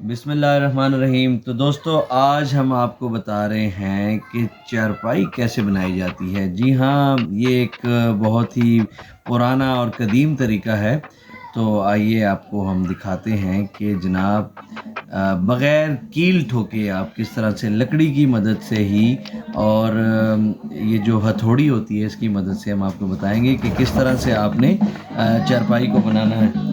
बिस्मिल्लाहिर्रहमानिर्रहीम। तो दोस्तों, आज हम आपको बता रहे हैं कि चारपाई कैसे बनाई जाती है। जी हाँ, ये एक बहुत ही पुराना और कदीम तरीका है। तो आइए आपको हम दिखाते हैं कि जनाब बग़ैर कील ठोके आप किस तरह से लकड़ी की मदद से ही और ये जो हथौड़ी होती है इसकी मदद से हम आपको बताएंगे कि किस तरह से आपने चारपाई को बनाना है।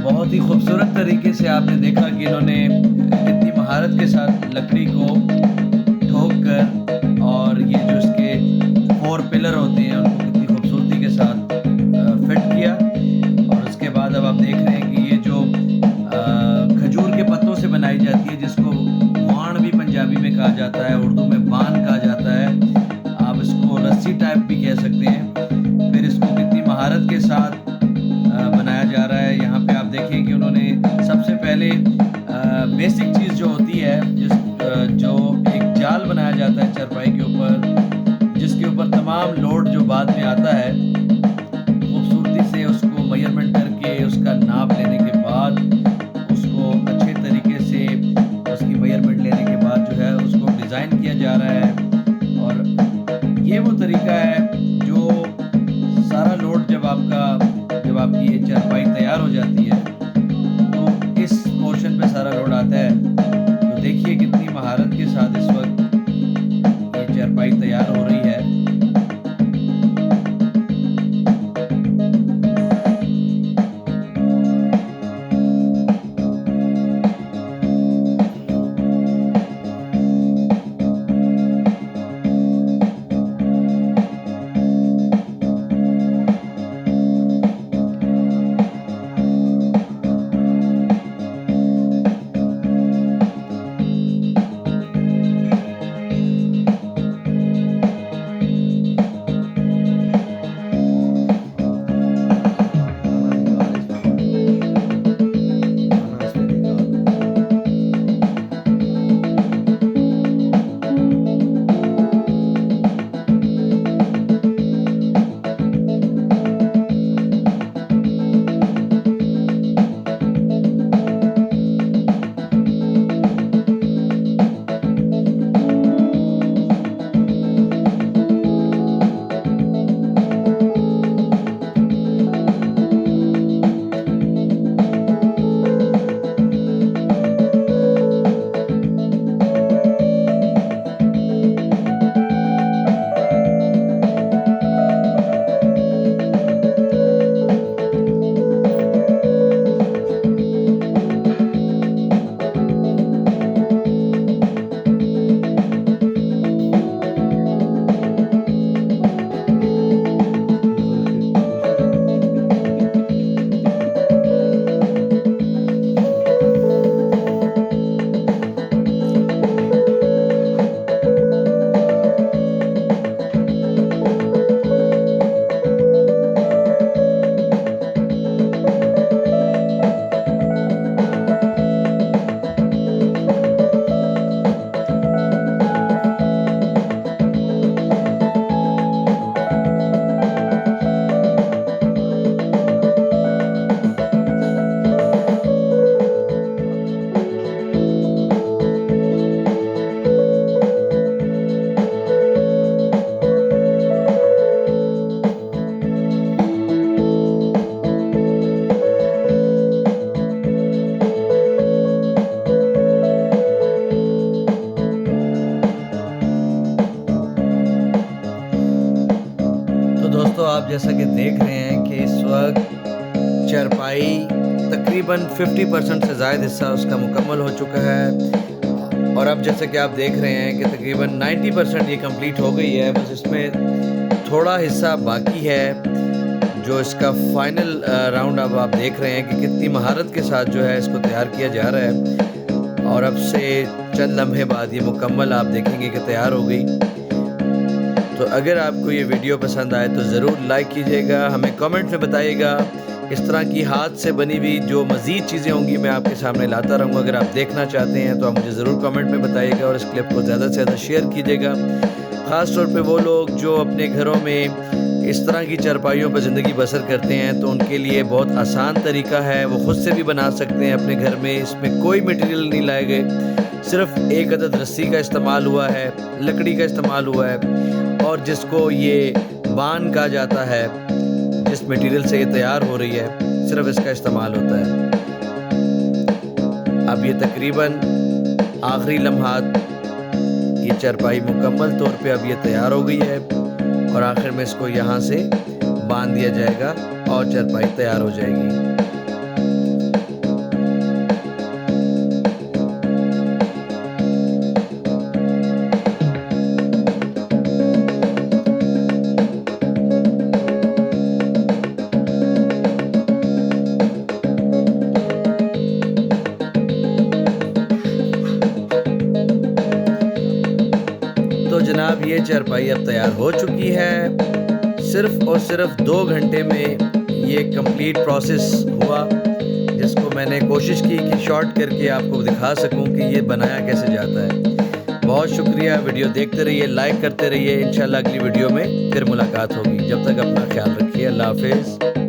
बहुत ही खूबसूरत तरीके से आपने देखा कि इन्होंने कितनी महारत के साथ लकड़ी को ठोक कर और ये जो इसके 4 पिलर होते हैं उनको कितनी खूबसूरती के साथ फिट किया। और उसके बाद अब आप देख रहे हैं कि ये जो खजूर के पत्तों से बनाई जाती है, जिसको वाण भी पंजाबी में कहा जाता है, उर्दू में बान कहा जाता है, आप इसको रस्सी टाइप भी कह सकते हैं। फिर इसको कितनी महारत के साथ बनाया जा रहा है। यहाँ पे आप देखें कि उन्होंने सबसे पहले बेसिक चीज़ जो होती है, जो एक जाल बनाया जाता है चारपाई के ऊपर, जिसके ऊपर तमाम लोड जो बाद में आता है, खूबसूरती से उसको मेजरमेंट करके उसका नाप लेने के बाद उसको अच्छे तरीके से उसकी मेजरमेंट लेने के बाद जो है उसको डिज़ाइन किया जा रहा है। और ये वो तरीका है जो सारा लोड जब आपकी ये चारपाई तैयार हो जाती है तो इस पोर्शन पे सारा लोड आता है। तो देखिए कितनी महारत के साथ इस वक्त ये चारपाई तैयार हो रही है। तो दोस्तों, आप जैसा कि देख रहे हैं कि इस वक्त चारपाई तकरीबन 50% से ज़्यादा हिस्सा उसका मुकम्मल हो चुका है। और अब जैसा कि आप देख रहे हैं कि तकरीबन 90% ये कंप्लीट हो गई है। बस इसमें थोड़ा हिस्सा बाकी है जो इसका फाइनल राउंड। अब आप देख रहे हैं कि कितनी महारत के साथ जो है इसको तैयार किया जा रहा है। और अब से चंद लम्हे बाद ये मुकम्मल आप देखेंगे कि तैयार हो गई। तो अगर आपको ये वीडियो पसंद आए तो ज़रूर लाइक कीजिएगा, हमें कमेंट में बताइएगा। इस तरह की हाथ से बनी हुई जो मज़ीद चीज़ें होंगी मैं आपके सामने लाता रहूँगा। अगर आप देखना चाहते हैं तो आप मुझे ज़रूर कमेंट में बताइएगा और इस क्लिप को ज़्यादा से ज़्यादा शेयर कीजिएगा। ख़ास तौर पे वो लोग जो अपने घरों में इस तरह की चारपाइयों पर ज़िंदगी बसर करते हैं तो उनके लिए बहुत आसान तरीका है, वो ख़ुद से भी बना सकते हैं अपने घर में। इसमें कोई मटेरियल नहीं लाए गए, सिर्फ़ एक अदद रस्सी का इस्तेमाल हुआ है, लकड़ी का इस्तेमाल हुआ है और जिसको ये बान कहा जाता है, जिस मटेरियल से ये तैयार हो रही है, सिर्फ़ इसका इस्तेमाल होता है। अब ये तकरीबन आखिरी लम्हात, ये चारपाई मुकम्मल तौर पे अब ये तैयार हो गई है और आखिर में इसको यहाँ से बांध दिया जाएगा और चारपाई तैयार हो जाएगी। तो जनाब ये चारपाई अब तैयार हो चुकी है। सिर्फ़ और सिर्फ़ 2 घंटे में ये कंप्लीट प्रोसेस हुआ, जिसको मैंने कोशिश की कि शॉर्ट करके आपको दिखा सकूं कि ये बनाया कैसे जाता है। बहुत शुक्रिया, वीडियो देखते रहिए, लाइक करते रहिए। इंशाल्लाह अगली वीडियो में फिर मुलाकात होगी। जब तक अपना ख्याल रखिए। अल्लाह हाफ़िज़।